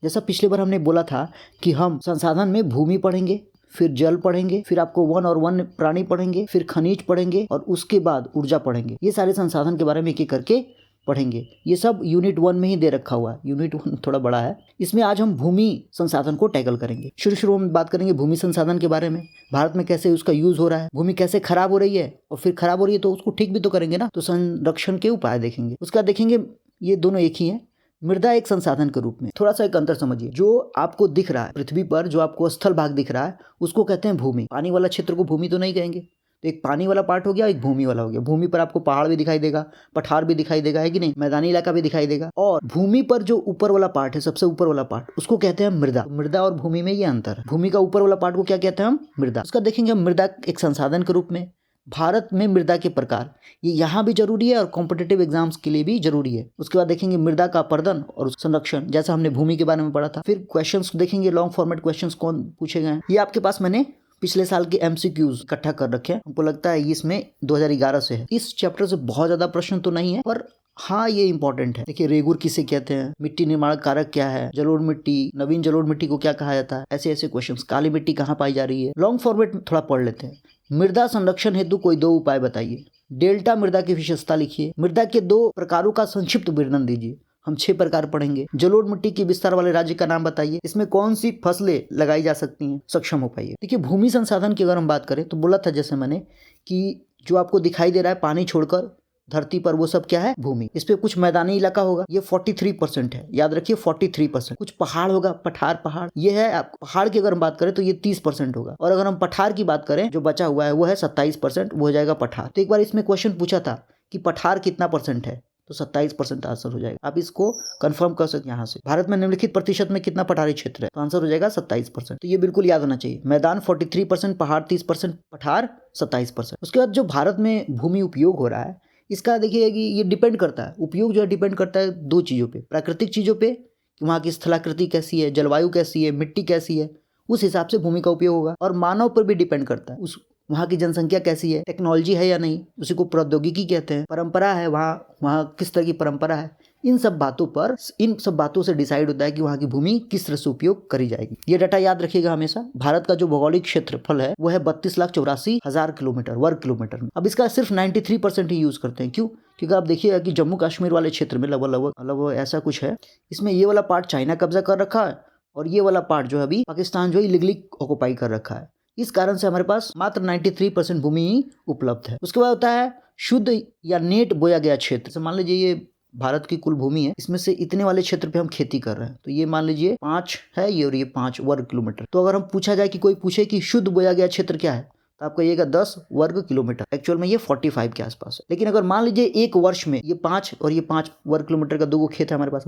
जैसा पिछले बार हमने बोला था कि हम संसाधन में भूमि पढ़ेंगे, फिर जल पढ़ेंगे, फिर आपको वन और वन्य प्राणी पढ़ेंगे, फिर खनिज पढ़ेंगे और उसके बाद ऊर्जा पढ़ेंगे। ये सारे संसाधन के बारे में एक एक करके पढ़ेंगे। ये सब यूनिट 1 में ही दे रखा हुआ है। यूनिट 1 थोड़ा बड़ा है। इसमें आज हम भूमि संसाधन को टैकल करेंगे। शुरू में बात करेंगे भूमि संसाधन के बारे में, भारत में कैसे उसका यूज हो रहा है, भूमि कैसे खराब हो रही है और फिर खराब हो रही है तो उसको ठीक भी तो करेंगे ना, तो संरक्षण के उपाय देखेंगे। उसका देखेंगे ये दोनों एक ही है। मृदा एक संसाधन के रूप में थोड़ा सा एक अंतर समझिए। जो आपको दिख रहा है पृथ्वी पर, जो आपको स्थल भाग दिख रहा है उसको कहते हैं भूमि। पानी वाला क्षेत्र को भूमि तो नहीं कहेंगे। तो एक पानी वाला पार्ट हो गया, एक भूमि वाला हो गया। भूमि पर आपको पहाड़ भी दिखाई देगा, पठार भी दिखाई देगा, है कि नहीं, मैदानी इलाका भी दिखाई देगा। और भूमि पर जो ऊपर वाला पार्ट है, सबसे ऊपर वाला पार्ट, उसको कहते हैं मृदा। मृदा और भूमि में ये अंतर है। भूमि का ऊपर वाला पार्ट को क्या कहते हैं हम? मृदा। उसका देखेंगे हम मृदा एक संसाधन के रूप में। भारत में मृदा के प्रकार, ये यहाँ भी जरूरी है और कॉम्पिटिटिव एग्जाम्स के लिए भी जरूरी है। उसके बाद देखेंगे मृदा का अपर्दन और संरक्षण, जैसा हमने भूमि के बारे में पढ़ा था। फिर क्वेश्चंस देखेंगे, लॉन्ग फॉर्मेट क्वेश्चंस कौन पूछे गए हैं। ये आपके पास मैंने पिछले साल के MCQs इकट्ठा कर रखे हैं। हमको लगता है इसमें 2011 से है। इस चैप्टर से बहुत ज्यादा प्रश्न तो नहीं है, पर हाँ ये इंपॉर्टेंट है। देखिए रेगुर किसे कहते हैं, मिट्टी निर्माण कारक क्या है, जलोढ़ मिट्टी, नवीन जलोढ़ मिट्टी को क्या कहा जाता है, ऐसे ऐसे क्वेश्चंस। काली मिट्टी कहाँ पाई जा रही है, लॉन्ग फॉर्मेट में थोड़ा पढ़ लेते हैं। मृदा संरक्षण हेतु कोई 2 उपाय बताइए। डेल्टा मृदा की विशेषता लिखिए। मृदा के 2 प्रकारों का संक्षिप्त वर्णन दीजिए। हम 6 प्रकार पढ़ेंगे। जलोढ़ मिट्टी के विस्तार वाले राज्य का नाम बताइए। इसमें कौन सी फसलें लगाई जा सकती हैं, सक्षम हो पाइए। देखिए भूमि संसाधन की अगर हम बात करें तो बोला था जैसे मैंने कि जो आपको दिखाई दे रहा है पानी छोड़कर धरती पर, वो सब क्या है? भूमि। इस पे कुछ मैदानी इलाका होगा, ये 43% है, याद रखिए 43%। कुछ पहाड़ होगा, पठार पहाड़, ये है। आप पहाड़ की अगर हम बात करें तो ये 30% होगा। और अगर हम पठार की बात करें, जो बचा हुआ है वो है 27%, वो हो जाएगा पठार। तो एक बार इसमें क्वेश्चन पूछा था कि पठार कितना % है, तो 27% आंसर हो जाएगा। आप इसको कंफर्म कर सकते हैं यहाँ से। भारत में निम्नलिखित प्रतिशत में कितना पठारी क्षेत्र है, तो आंसर हो जाएगा 27%। तो ये बिल्कुल याद होना चाहिए। मैदान 43%, पहाड़ 30%, पठार 27%। उसके बाद जो भारत में भूमि उपयोग हो रहा है, इसका देखिए कि ये डिपेंड करता है, उपयोग जो है डिपेंड करता है 2 चीज़ों पे। प्राकृतिक चीज़ों पे, कि वहाँ की स्थलाकृति कैसी है, जलवायु कैसी है, मिट्टी कैसी है, उस हिसाब से भूमि का उपयोग होगा। और मानव पर भी डिपेंड करता है, उस वहाँ की जनसंख्या कैसी है, टेक्नोलॉजी है या नहीं, उसी को प्रौद्योगिकी कहते हैं, परंपरा है वहाँ किस तरह की परंपरा है। इन सब बातों से डिसाइड होता है कि वहाँ की भूमि किस तरह से उपयोग करी जाएगी। ये डाटा याद रखिएगा हमेशा। भारत का जो भौगोलिक क्षेत्रफल है वो है 32,84,000 किलोमीटर, वर्ग किलोमीटर में। अब इसका सिर्फ 93% ही यूज करते हैं। क्यों? क्योंकि आप देखिएगा कि जम्मू कश्मीर वाले क्षेत्र में लगभग ऐसा कुछ है। इसमें ये वाला पार्ट चाइना कब्जा कर रखा है और ये वाला पार्ट जो है अभी पाकिस्तान जो है इलीगली ऑक्युपाई कर रखा है। इस कारण से हमारे पास मात्र 93% भूमि ही उपलब्ध है। उसके बाद होता है शुद्ध या नेट बोया गया क्षेत्र। तो मान लीजिए ये भारत की कुल भूमि है, इसमें से इतने वाले क्षेत्र पे हम खेती कर रहे हैं, तो ये मान लीजिए 5 है ये, और ये 5 वर्ग किलोमीटर। तो अगर हम पूछा जाए कि कोई पूछे कि शुद्ध बोया गया क्षेत्र क्या है, तो आप कहिएगा 10 वर्ग किलोमीटर। एक्चुअल में ये 45 के आसपास है। लेकिन अगर मान लीजिए एक वर्ष में ये 5 और ये 5 वर्ग किलोमीटर का 2 खेत है हमारे पास,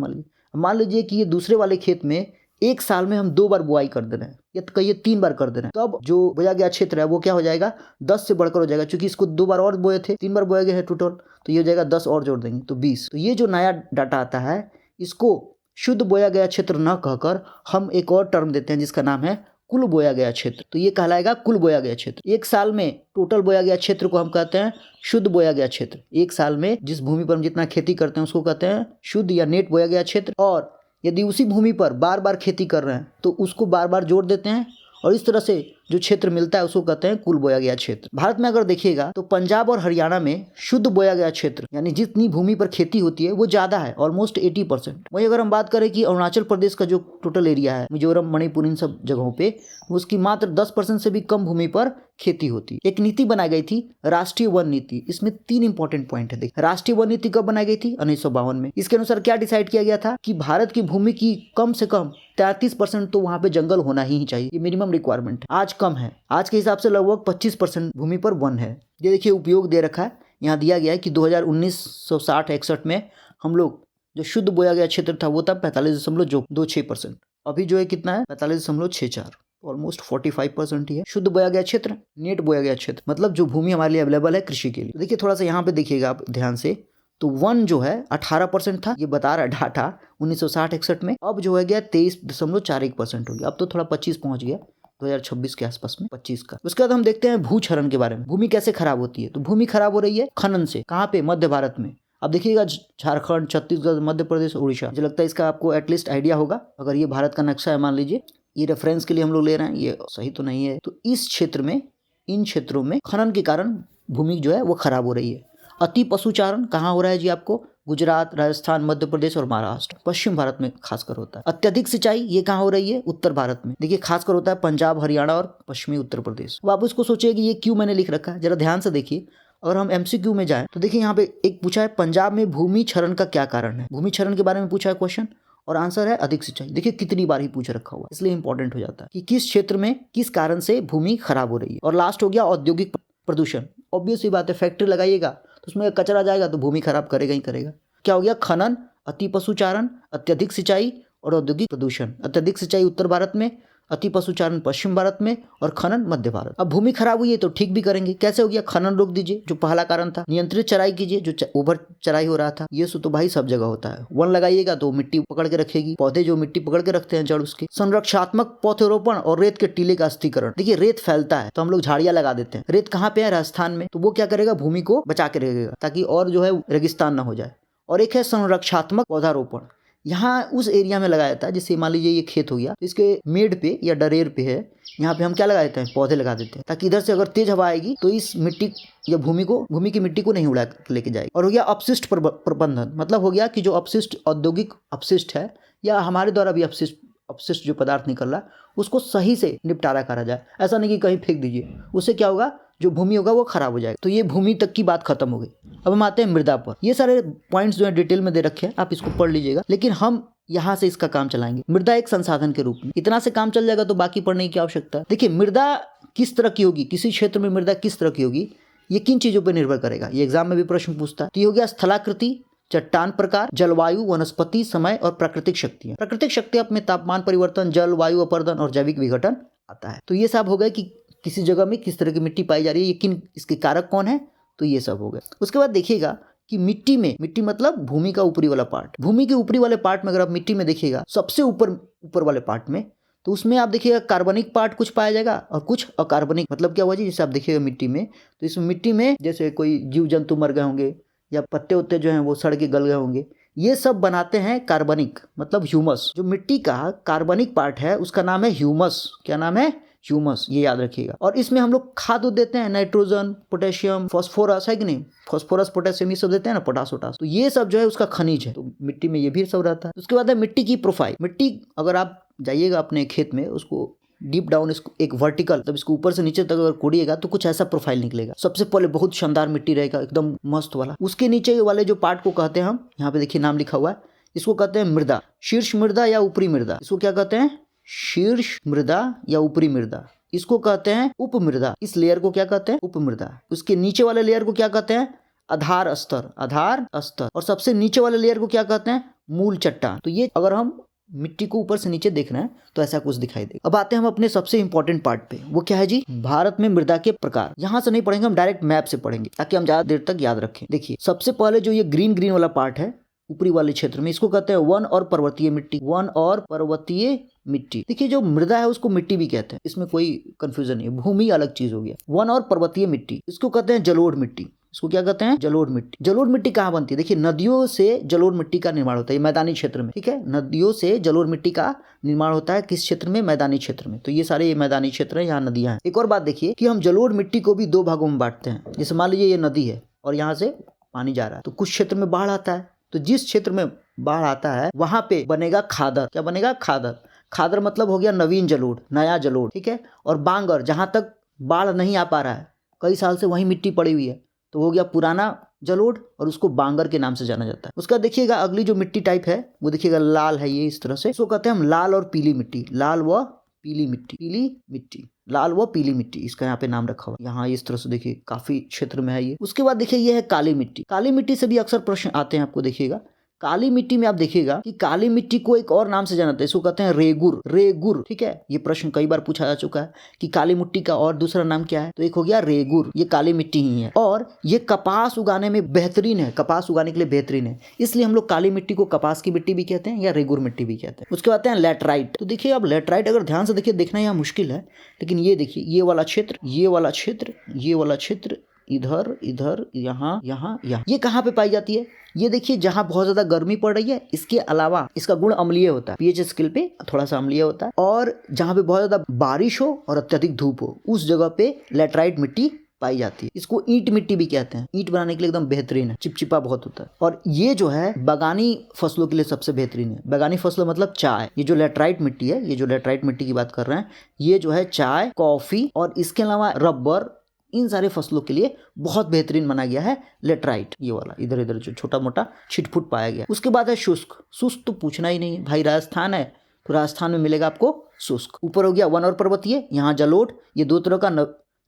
मान लीजिए कि ये दूसरे वाले खेत में एक साल में हम 2 बार बुआई कर दे रहे हैं, या तो कहिए 3 बार कर दे रहे हैं, तो अब जो बोया गया क्षेत्र है वो क्या हो जाएगा, 10 से बढ़कर हो जाएगा। क्योंकि इसको 2 बार और बोए थे, 3 बार बोया गया है टोटल, तो ये हो जाएगा 10 और जोड़ देंगे तो 20। तो ये जो नया डाटा आता है, इसको शुद्ध बोया गया क्षेत्र न कहकर हम एक और टर्म देते हैं जिसका नाम है कुल बोया गया क्षेत्र। तो ये कहलाएगा कुल बोया गया क्षेत्र। एक साल में टोटल बोया गया क्षेत्र को हम कहते हैं शुद्ध बोया गया क्षेत्र। एक साल में जिस भूमि पर हम जितना खेती करते हैं उसको कहते हैं शुद्ध या नेट बोया गया क्षेत्र। और यदि उसी भूमि पर बार बार खेती कर रहे हैं तो उसको बार बार जोड़ देते हैं, और इस तरह से जो क्षेत्र मिलता है उसको कहते हैं कुल बोया गया क्षेत्र। भारत में अगर देखिएगा तो पंजाब और हरियाणा में शुद्ध बोया गया क्षेत्र, यानी जितनी भूमि पर खेती होती है वो ज्यादा है, ऑलमोस्ट 80%। वहीं अगर हम बात करें कि अरुणाचल प्रदेश का जो टोटल एरिया है, मिजोरम, मणिपुर, इन सब जगहों पे, उसकी मात्र 10% से भी कम भूमि पर खेती होती है। एक नीति बनाई गई थी, राष्ट्रीय वन नीति। इसमें 3 इंपॉर्टेंट पॉइंट है। देखिए राष्ट्रीय वन नीति कब बनाई गई थी? 1952 में। इसके अनुसार क्या डिसाइड किया गया था कि भारत की भूमि की कम से कम 33% तो वहां पे जंगल होना ही चाहिए। ये मिनिमम रिक्वायरमेंट है। आज कम है, आज के हिसाब से लगभग 25% भूमि पर वन है। ये देखिए उपयोग दे रखा है, यहाँ दिया गया है कि 1960-61 में हम लोग जो शुद्ध बोया गया क्षेत्र था वो था 45.26%। अभी जो है कितना है? 45.64। ऑलमोस्ट 45% ही है शुद्ध बोया गया क्षेत्र। नेट बोया गया क्षेत्र मतलब जो भूमि हमारे लिए अवेलेबल है कृषि के लिए। तो देखिए थोड़ा सा यहाँ पे देखिएगा आप ध्यान से, तो वन जो है 18% था, ये बता रहा है डाटा 1960-61 में। अब जो है गया 23.41% हो गया। अब तो थोड़ा 25 पहुंच गया 2026 के आसपास में 25 का। उसके बाद हम देखते हैं भूक्षरण के बारे में। भूमि कैसे खराब होती है? तो भूमि खराब हो रही है खनन से। कहाँ पे? मध्य भारत में। अब देखिएगा झारखंड, छत्तीसगढ़, मध्य प्रदेश, उड़ीसा, मुझे लगता है इसका आपको एटलीस्ट आइडिया होगा। अगर ये भारत का नक्शा है मान लीजिए, ये रेफरेंस के लिए हम लोग ले रहे हैं, ये सही तो नहीं है। तो इस क्षेत्र में, इन क्षेत्रों में खनन के कारण भूमि जो है वो खराब हो रही है। अति पशुचारण कहाँ हो रहा है जी? आपको गुजरात, राजस्थान, मध्य प्रदेश और महाराष्ट्र, पश्चिम भारत में खासकर होता है। अत्यधिक सिंचाई ये कहाँ हो रही है? उत्तर भारत में। देखिए खासकर होता है पंजाब, हरियाणा और पश्चिमी उत्तर प्रदेश। अब आप उसको सोचिए कि ये क्यों मैंने लिख रखा है, जरा ध्यान से देखिए। अगर हम MCQ में जाएं तो देखिए यहाँ पे एक पूछा है, पंजाब में भूमि क्षरण का क्या कारण है? भूमि क्षरण के बारे में पूछा है क्वेश्चन, और आंसर है अधिक सिंचाई। देखिए कितनी बार ही पूछ रखा हुआ, इसलिए इंपॉर्टेंट हो जाता है कि किस क्षेत्र में किस कारण से भूमि खराब हो रही है। और लास्ट हो गया औद्योगिक प्रदूषण। ऑब्वियस सी बात है, फैक्ट्री लगाइएगा तो उसमें कचरा जाएगा तो भूमि खराब करेगा ही करेगा। क्या हो गया? खनन, अति पशुचारण, अत्यधिक सिंचाई और औद्योगिक प्रदूषण। अत्यधिक सिंचाई उत्तर भारत में, अति पशुचारण पश्चिम भारत में और खनन मध्य भारत। अब भूमि खराब हुई है तो ठीक भी करेंगे। कैसे हो गया? खनन रोक दीजिए, जो पहला कारण था। नियंत्रित चराई कीजिए, जो ओवर चराई हो रहा था। ये तो भाई सब जगह होता है। वन लगाइएगा तो मिट्टी पकड़ के रखेगी, पौधे जो मिट्टी पकड़ के रखते हैं जड़ उसके। संरक्षात्मक पौधरोपण और रेत के टीले का अस्थिकरण। देखिए रेत फैलता है तो हम लोग झाड़ियां लगा देते हैं। रेत कहाँ पे है? राजस्थान में। तो वो क्या करेगा? भूमि को बचा के रखेगा ताकि और जो है रेगिस्तान ना हो जाए। और एक है संरक्षात्मक पौधारोपण। यहाँ उस एरिया में लगाया था, जैसे मान लीजिए ये खेत हो गया, तो इसके मेड पे या डरेर पे है, यहाँ पे हम क्या लगा देते हैं? पौधे लगा देते हैं, ताकि इधर से अगर तेज हवा आएगी तो इस मिट्टी या भूमि की मिट्टी को नहीं उड़ा लेके जाएगी। और हो गया अपशिष्ट प्रबंधन। मतलब हो गया कि जो अपशिष्ट, औद्योगिक अपशिष्ट है या हमारे द्वारा भी अपशिष्ट जो पदार्थ निकल रहा है उसको सही से निपटारा करा जाए। ऐसा नहीं कि कहीं फेंक दीजिए, उससे क्या होगा? जो भूमि होगा वो खराब हो जाएगा। तो ये भूमि तक की बात खत्म हो गई। अब हम आते हैं मृदा पर। ये सारे पॉइंट्स जो है डिटेल में दे रखे हैं, आप इसको पढ़ लीजिएगा, लेकिन हम यहाँ से इसका काम चलाएंगे मृदा एक संसाधन के रूप में। इतना से काम चल जाएगा तो बाकी पढ़ने की क्या आवश्यकता है। देखिए मृदा किस तरह की होगी, किसी क्षेत्र में मृदा किस तरह की होगी, ये किन चीजों पर निर्भर करेगा। ये एग्जाम में भी प्रश्न पूछता है। तो ये हो गया स्थलाकृति, चट्टान प्रकार, जलवायु, वनस्पति, समय और प्राकृतिक शक्तियां। प्राकृतिक शक्तियां अपने तापमान परिवर्तन, जल वायु अपर्दन और जैविक विघटन आता है। तो ये सब हो गए कि किसी जगह में किस तरह की मिट्टी पाई जा रही है, ये किन, इसके कारक कौन है, तो ये सब हो गए। उसके बाद देखिएगा कि मिट्टी मतलब भूमि का ऊपरी वाला पार्ट। भूमि के ऊपरी वाले पार्ट में अगर आप मिट्टी में देखिएगा, सबसे ऊपर वाले पार्ट में, तो उसमें आप देखिएगा कार्बनिक पार्ट कुछ पाया जाएगा और कुछ अकार्बनिक। मतलब क्या हुआ जी? जैसे आप देखिएगा मिट्टी में, तो इस मिट्टी में जैसे कोई जीव जंतु मर गए होंगे या पत्ते उत्ते जो हैं वो सड़ के गल गए होंगे, ये सब बनाते हैं कार्बनिक, मतलब ह्यूमस। जो मिट्टी का कार्बनिक पार्ट है उसका नाम है ह्यूमस। क्या नाम है? ह्यूमस, ये याद रखिएगा। और इसमें हम लोग खाद देते हैं, नाइट्रोजन, पोटेशियम, फास्फोरस, है कि नहीं? फास्फोरस, पोटेशियम, ये सब देते हैं ना, पोटास वोटास। तो ये सब जो है उसका खनिज है, तो मिट्टी में ये भी सब रहता है। उसके बाद है मिट्टी की प्रोफाइल। मिट्टी अगर आप जाइएगा अपने खेत में, उसको डीप डाउन, इसको एक वर्टिकल, तब इसको ऊपर से नीचे तक अगर कोड़िएगा तो कुछ ऐसा प्रोफाइल निकलेगा। सबसे पहले बहुत शानदार मिट्टी रहेगा, एकदम मस्त वाला। उसके नीचे वाले जो पार्ट को कहते हैं हम, यहाँ पे देखिए नाम लिखा हुआ है, इसको कहते हैं मृदा। शीर्ष मृदा या ऊपरी मृदा, इसको क्या कहते हैं? शीर्ष मृदा या ऊपरी मृदा। इसको कहते हैं उपमृदा। इस लेयर को क्या कहते हैं? उपमृदा। उसके नीचे वाले लेयर को क्या कहते हैं? आधार स्तर, आधार स्तर। और सबसे नीचे वाले लेयर को क्या कहते हैं? मूल चट्टान। तो ये अगर हम मिट्टी को ऊपर से नीचे देख रहे हैं तो ऐसा कुछ दिखाई देगा। अब आते हैं हम अपने सबसे इंपॉर्टेंट पार्ट पे, वो क्या है जी? भारत में मृदा के प्रकार। यहाँ से नहीं पढ़ेंगे, हम डायरेक्ट मैप से पढ़ेंगे ताकि हम ज्यादा देर तक याद रखें। देखिए सबसे पहले जो ये ग्रीन वाला पार्ट है ऊपरी वाले क्षेत्र में, इसको कहते हैं वन और पर्वतीय मिट्टी। वन और पर्वतीय मिट्टी। देखिए जो मृदा है उसको मिट्टी भी कहते हैं, इसमें कोई कंफ्यूजन नहीं है। भूमि अलग चीज हो गया। वन और पर्वतीय मिट्टी, इसको कहते हैं जलोढ़ मिट्टी। इसको क्या कहते हैं? जलोढ़ मिट्टी। जलोढ़ मिट्टी कहाँ बनती है? देखिए नदियों से जलोढ़ मिट्टी का निर्माण होता है मैदानी क्षेत्र में, ठीक है? नदियों से जलोढ़ मिट्टी का निर्माण होता है किस क्षेत्र में? मैदानी क्षेत्र में। तो ये सारे ये मैदानी क्षेत्र है, यहाँ नदियां हैं। एक और बात देखिए कि हम जलोढ़ मिट्टी को भी दो भागों में बांटते हैं। जैसे मान लीजिए ये नदी है और यहाँ से पानी जा रहा है, तो कुछ क्षेत्र में बाढ़ आता है, तो जिस क्षेत्र में बाढ़ आता है वहां पे बनेगा खादर। क्या बनेगा? खादर। खादर मतलब हो गया नवीन जलोढ़, नया जलोढ़, ठीक है? और बांगर, जहां तक बाढ़ नहीं आ पा रहा है, कई साल से वहीं मिट्टी पड़ी हुई है, तो हो गया पुराना जलोढ़ और उसको बांगर के नाम से जाना जाता है। उसका देखिएगा अगली जो मिट्टी टाइप है वो देखिएगा लाल है, ये इस तरह से। इसको कहते हैं हम लाल और पीली मिट्टी। लाल व पीली मिट्टी, पीली मिट्टी, लाल व पीली मिट्टी, इसका यहाँ पे नाम रखा हुआ है। यहाँ इस तरह से देखिए काफी क्षेत्र में है ये। उसके बाद देखिए ये है काली मिट्टी। काली मिट्टी से भी अक्सर प्रश्न आते हैं, आपको देखिएगा काली मिट्टी में आप देखिएगा कि काली मिट्टी को एक और नाम से जाना जाता है, इसको कहते हैं रेगुर। रेगुर, ठीक है? ये प्रश्न कई बार पूछा जा चुका है कि काली मिट्टी का और दूसरा नाम क्या है, तो एक हो गया रेगुर। ये काली मिट्टी ही है और ये कपास उगाने में बेहतरीन है, कपास उगाने के लिए बेहतरीन है, इसलिए हम लोग काली मिट्टी को कपास की मिट्टी भी कहते हैं या रेगुर मिट्टी भी कहते हैं। उसके बाद हैं लैटराइट। तो देखिए अब लैटराइट अगर ध्यान से देखिए, देखना यहाँ मुश्किल है, लेकिन ये देखिए ये वाला क्षेत्र, ये वाला क्षेत्र, ये वाला क्षेत्र, इधर इधर यहाँ यहाँ यहाँ। ये कहाँ पे पाई जाती है? ये देखिए जहाँ बहुत ज्यादा गर्मी पड़ रही है, इसके अलावा इसका गुण अम्लीय होता है, पीएच स्केल पे थोड़ा सा अम्लीय होता है। और जहाँ पे बहुत ज्यादा बारिश हो और अत्यधिक धूप हो, उस जगह पे लैटराइट मिट्टी पाई जाती है। इसको ईंट मिट्टी भी कहते हैं। ईंट बनाने के लिए एकदम बेहतरीन है, चिपचिपा बहुत होता है। और ये जो है बागानी फसलों के लिए सबसे बेहतरीन है। बागानी फसलों मतलब चाय। ये जो लैटराइट मिट्टी है, ये जो लैटराइट मिट्टी की बात कर रहे हैं, ये जो है चाय, कॉफी और इसके अलावा रबर, इन सारे फसलों के लिए बहुत बेहतरीन माना गया है लैटराइट। ये वाला इधर इधर जो छोटा मोटा छिटफुट पाया गया। उसके बाद है शुष्क। शुष्क तो पूछना ही नहीं है भाई, राजस्थान है तो राजस्थान में मिलेगा आपको शुष्क। ऊपर हो गया वन और पर्वतीय, यहाँ जलोढ़। ये दो तरह का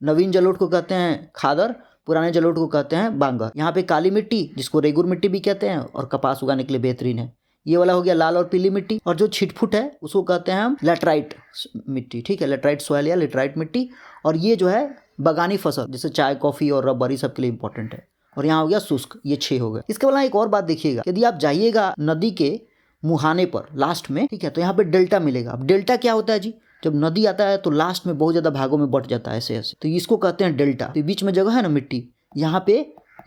नवीन जलोढ़ को कहते हैं खादर, पुराने जलोढ़ को कहते हैं बांगर। यहाँ पे काली मिट्टी जिसको रेगुर मिट्टी भी कहते हैं और कपास उगाने के लिए बेहतरीन है। ये वाला हो गया लाल और पीली मिट्टी। और जो छिटफुट है उसको कहते हैं हम लैटराइट मिट्टी, ठीक है, लैटराइट सॉइल या लैटराइट मिट्टी। और ये जो है बागानी फसल जैसे चाय, कॉफी और रबर, ये सब के लिए इंपॉर्टेंट है। और यहाँ हो गया शुष्क, ये 6 हो गए। इसके अलावा एक और बात देखिएगा, यदि आप जाइएगा नदी के मुहाने पर लास्ट में, ठीक है, तो यहाँ पे डेल्टा मिलेगा। अब डेल्टा क्या होता है जी? जब नदी आता है तो लास्ट में बहुत ज्यादा भागों में बट जाता है ऐसे ऐसे, तो इसको कहते हैं डेल्टा। तो बीच में जगह है ना मिट्टी, यहाँ पे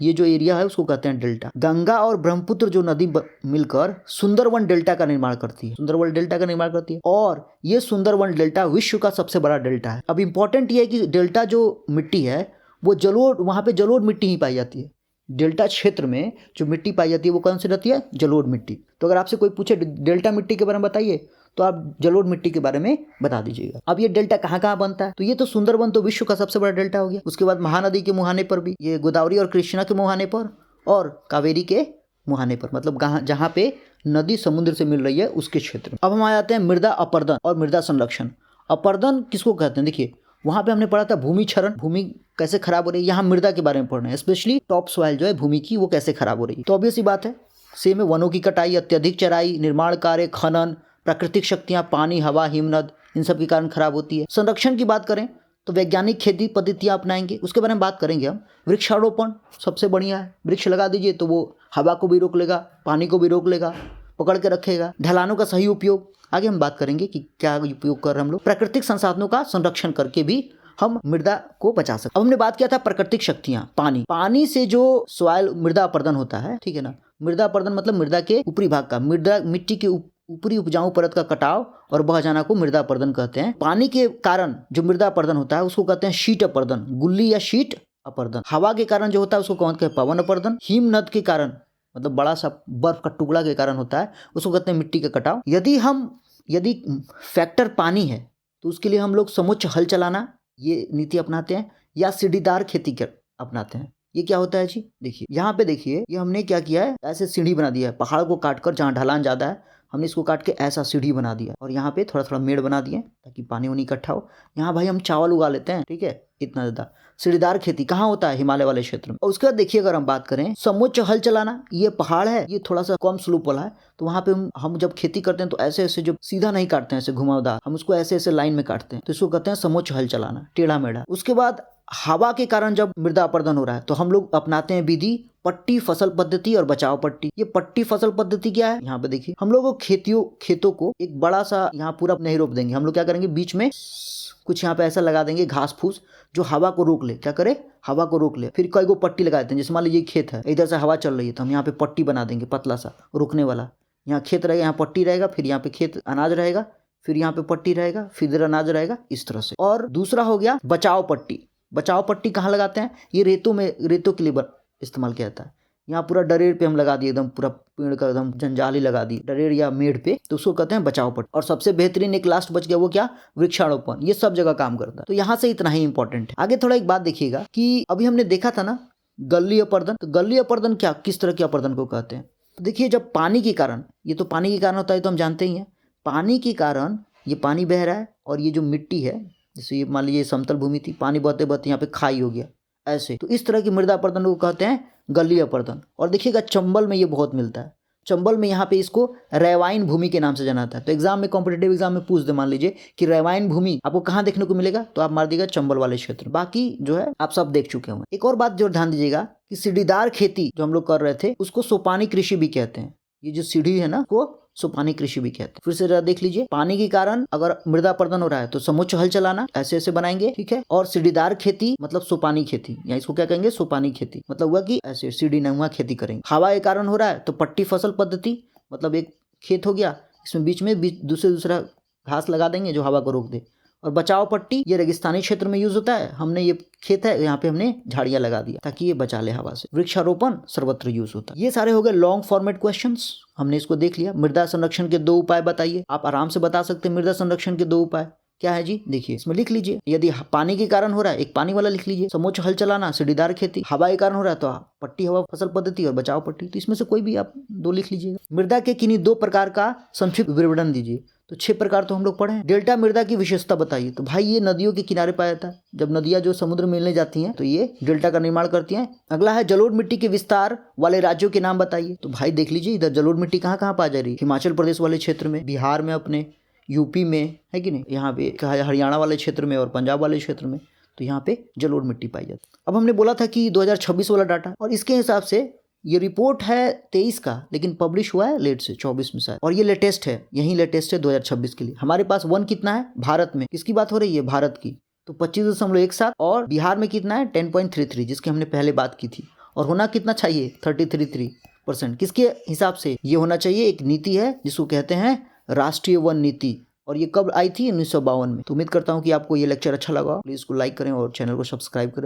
ये जो एरिया है उसको कहते हैं डेल्टा। गंगा और ब्रह्मपुत्र जो नदी मिलकर सुंदरवन डेल्टा का निर्माण करती है, सुंदरवन डेल्टा का निर्माण करती है। और ये सुंदरवन डेल्टा विश्व का सबसे बड़ा डेल्टा है। अब इंपॉर्टेंट ये है कि डेल्टा जो मिट्टी है वो जलोढ़, वहाँ पे जलोढ़ मिट्टी ही पाई जाती है। डेल्टा क्षेत्र में जो मिट्टी पाई जाती है वो कौन सी रहती है? जलोढ़ मिट्टी। तो अगर आपसे कोई पूछे डेल्टा मिट्टी के बारे में बताइए, तो आप जलोढ़ मिट्टी के बारे में बता दीजिएगा। अब ये डेल्टा कहाँ कहाँ बनता है? तो ये तो सुंदरवन तो विश्व का सबसे बड़ा डेल्टा हो गया। उसके बाद महानदी के मुहाने पर भी, ये गोदावरी और कृष्णा के मुहाने पर और कावेरी के मुहाने पर, मतलब जहाँ पे नदी समुद्र से मिल रही है उसके क्षेत्र में। अब हम आ जाते हैं मृदा अपर्दन और मृदा संरक्षण। अपर्दन किसको कहते हैं? देखिए वहां पे हमने पढ़ा था भूमि क्षरण, भूमि कैसे खराब हो रही है। यहाँ मृदा के बारे में पढ़ रहे हैं, स्पेशली टॉप सॉइल जो है भूमि की, वो कैसे खराब हो रही है। तो ऑब्वियस सी बात है, सेम है, वनों की कटाई, अत्यधिक चराई, निर्माण कार्य, खनन, प्राकृतिक शक्तियां, पानी, हवा, हिमनद, इन सब के कारण खराब होती है। संरक्षण की बात करें तो वैज्ञानिक खेती पद्धतियां अपनाएंगे, उसके बारे में बात करेंगे हम। वृक्षारोपण सबसे बढ़िया है, वृक्ष लगा दीजिए तो वो हवा को भी रोक लेगा, पानी को भी रोक लेगा, पकड़ के रखेगा। ढलानों का सही उपयोग, आगे हम बात करेंगे कि क्या उपयोग कर रहे हैं हम लोग। प्राकृतिक संसाधनों का संरक्षण करके भी हम मृदा को बचा सकते। अब हमने बात किया था प्राकृतिक शक्तियां, पानी से जो सॉइल मृदा अपर्दन होता है, ठीक है ना। मृदा अपर्दन मतलब मृदा के ऊपरी भाग का, मिट्टी के ऊपरी उपजाऊ परत का कटाव और बह जाना को मृदा अपर्दन कहते हैं। पानी के कारण जो मृदा अपर्दन होता है उसको कहते हैं शीट अपर्दन, गुल्ली या शीट अपर्दन। हवा के कारण जो होता है उसको कहते हैं पवन अपर्दन। हिमनद के कारण मतलब बड़ा सा बर्फ का टुकड़ा के कारण होता है, उसको कहते हैं मिट्टी का कटाव। यदि फैक्टर पानी है तो उसके लिए हम लोग समुच्च हल चलाना ये नीति अपनाते हैं, या सीढ़ीदार खेती अपनाते हैं। ये क्या होता है जी? देखिए यहाँ पे देखिए, ये हमने क्या किया है, ऐसे सीढ़ी बना दिया है। पहाड़ को काटकर जहाँ ढलान ज्यादा है हमने इसको काट के ऐसा सीढ़ी बना दिया, और यहाँ पे थोड़ा थोड़ा मेड़ बना दिए ताकि पानी वानी इकट्ठा हो। यहाँ भाई हम चावल उगा लेते हैं, ठीक है, इतना ज्यादा। सीढ़ीदार खेती कहाँ होता है? हिमालय वाले क्षेत्र में। और उसके बाद देखिए, अगर हम बात करें समुच्च हल चलाना, ये पहाड़ है, ये थोड़ा सा कम स्लोप वाला है, तो वहाँ पे हम जब खेती करते हैं तो ऐसे ऐसे जो सीधा नहीं काटते हैं, ऐसे घुमावदार, हम उसको ऐसे ऐसे लाइन में काटते हैं, तो इसको कहते हैं समुच्च हल चलाना, टेढ़ा मेढ़ा। उसके बाद हवा के कारण जब मृदा अपर्दन हो रहा है तो हम लोग अपनाते हैं विधि पट्टी फसल पद्धति और बचाव पट्टी। ये पट्टी फसल पद्धति क्या है? यहाँ पे देखिए, हम लोग खेतों को एक बड़ा सा यहाँ पूरा नहीं रोप देंगे, हम लोग क्या करेंगे, बीच में कुछ यहाँ पे ऐसा लगा देंगे घास फूस जो हवा को रोक ले। क्या करे? हवा को रोक ले। फिर कई को पट्टी लगा देते हैं, जैसे मान लीजिए खेत है, इधर से हवा चल रही है तो हम यहाँ पे पट्टी बना देंगे पतला सा रोकने वाला। यहाँ खेत रहेगा, यहाँ पट्टी रहेगा, फिर यहाँ पे खेत अनाज रहेगा, फिर यहाँ पे पट्टी रहेगा, फिर इधर अनाज रहेगा, इस तरह से। और दूसरा हो गया बचाव पट्टी। बचाव पट्टी कहाँ लगाते हैं? ये रेतों के लिए इस्तेमाल किया जाता है। यहाँ पूरा डरेर पे हम लगा दिए, एकदम पूरा पेड़ का एकदम जंजाली लगा दी डरेर या मेड़ पे, तो उसको कहते हैं बचाव पट्टी। और सबसे बेहतरीन एक लास्ट बच गया, वो क्या? वृक्षारोपण। ये सब जगह काम करता है। तो यहाँ से इतना ही इंपॉर्टेंट है। आगे थोड़ा एक बात देखिएगा कि अभी हमने देखा था ना गल्ली अपर्दन, तो गल्ली अपर्दन क्या, किस तरह के अपर्दन को कहते हैं? तो देखिए, जब पानी के कारण, ये तो पानी के कारण होता है तो हम जानते ही हैं, पानी के कारण ये पानी बह रहा है और ये जो मिट्टी है, जैसे ये मान लीजिए समतल भूमि थी, पानी बहते बहते यहाँ पे खाई हो गया ऐसे, तो इस तरह की मृदा अपर्दन को कहते हैं गलीय अपर्दन। और देखिएगा चंबल में ये बहुत मिलता है। चंबल में यहाँ पे इसको रेवाइन भूमि के नाम से जाना जाता है। तो एग्जाम में, कॉम्पिटेटिव एग्जाम में पूछ दे मान लीजिए कि रेवाइन भूमि आपको कहाँ देखने को मिलेगा, तो आप मार दीजिएगा चंबल वाले क्षेत्र। बाकी जो है आप सब देख चुके होंगे। एक और बात जो ध्यान दीजिएगा कि सीढ़ीदार खेती जो हम लोग कर रहे थे उसको सोपानी कृषि भी कहते हैं। ये जो सीढ़ी है ना वो सोपानी कृषि भी कहते हैं। फिर से जरा देख लीजिए, पानी के कारण अगर मृदा अपरदन हो रहा है तो समुच्च हल चलाना, ऐसे ऐसे बनाएंगे, ठीक है। और सीढ़ीदार खेती मतलब सोपानी खेती, या इसको क्या कहेंगे, सोपानी खेती, मतलब हुआ कि ऐसे सीढ़ी नुमा खेती करेंगे। हवा के कारण हो रहा है तो पट्टी फसल पद्धति, मतलब एक खेत हो गया, इसमें बीच में दूसरा घास लगा देंगे जो हवा को रोक दे। और बचाव पट्टी, ये रेगिस्तानी क्षेत्र में यूज होता है, हमने ये खेत है यहाँ पे हमने झाड़ियां लगा दिया ताकि ये बचा ले हवा से। वृक्षारोपण सर्वत्र यूज होता है। ये सारे हो गए लॉन्ग फॉर्मेट क्वेश्चंस, हमने इसको देख लिया। मृदा संरक्षण के 2 उपाय बताइए, आप आराम से बता सकते हैं। मृदा संरक्षण के 2 उपाय क्या है जी, देखिए इसमें लिख लीजिए। यदि पानी के कारण हो रहा है, एक पानी वाला लिख लीजिए, समोच्च हल चलाना, सीढ़ीदार खेती। हवा के कारण हो रहा है तो पट्टी हवा फसल पद्धति और बचाव पट्टी, तो इसमें से कोई भी आप 2 लिख लीजिएगा। मृदा के किन्हीं 2 प्रकार का संक्षिप्त विवरण दीजिए, तो 6 प्रकार तो हम लोग पढ़े हैं। डेल्टा मृदा की विशेषता बताइए, तो भाई ये नदियों के किनारे पाया जाता है। जब नदियां जो समुद्र में मिलने जाती हैं तो ये डेल्टा का निर्माण करती हैं। अगला है जलोढ़ मिट्टी के विस्तार वाले राज्यों के नाम बताइए, तो भाई देख लीजिए इधर जलोढ़ मिट्टी कहाँ कहाँ पाई जा रही है, हिमाचल प्रदेश वाले क्षेत्र में, बिहार में, अपने यूपी में, है कि नहीं, यहाँ पे हरियाणा वाले क्षेत्र में और पंजाब वाले क्षेत्र में, तो यहाँ पे जलोढ़ मिट्टी पाई जाती है। अब हमने बोला था कि 2026 वाला डाटा, और इसके हिसाब से ये रिपोर्ट है 23 का, लेकिन पब्लिश हुआ है लेट से 24 में शायद, और ये लेटेस्ट है, यही लेटेस्ट है 2026 के लिए। हमारे पास 1 कितना है भारत में, किसकी बात हो रही है, भारत की, तो 25.17, और बिहार में कितना है 10.33, जिसकी हमने पहले बात की थी। और होना कितना चाहिए 33%, किसके हिसाब से ये होना चाहिए, एक नीति है जिसको कहते हैं राष्ट्रीय वन नीति, और ये कब आई थी 1952 में। तो उम्मीद करता हूँ कि आपको ये लेक्चर अच्छा लगा। प्लीज़ इसको लाइक करें और चैनल को सब्सक्राइब करें।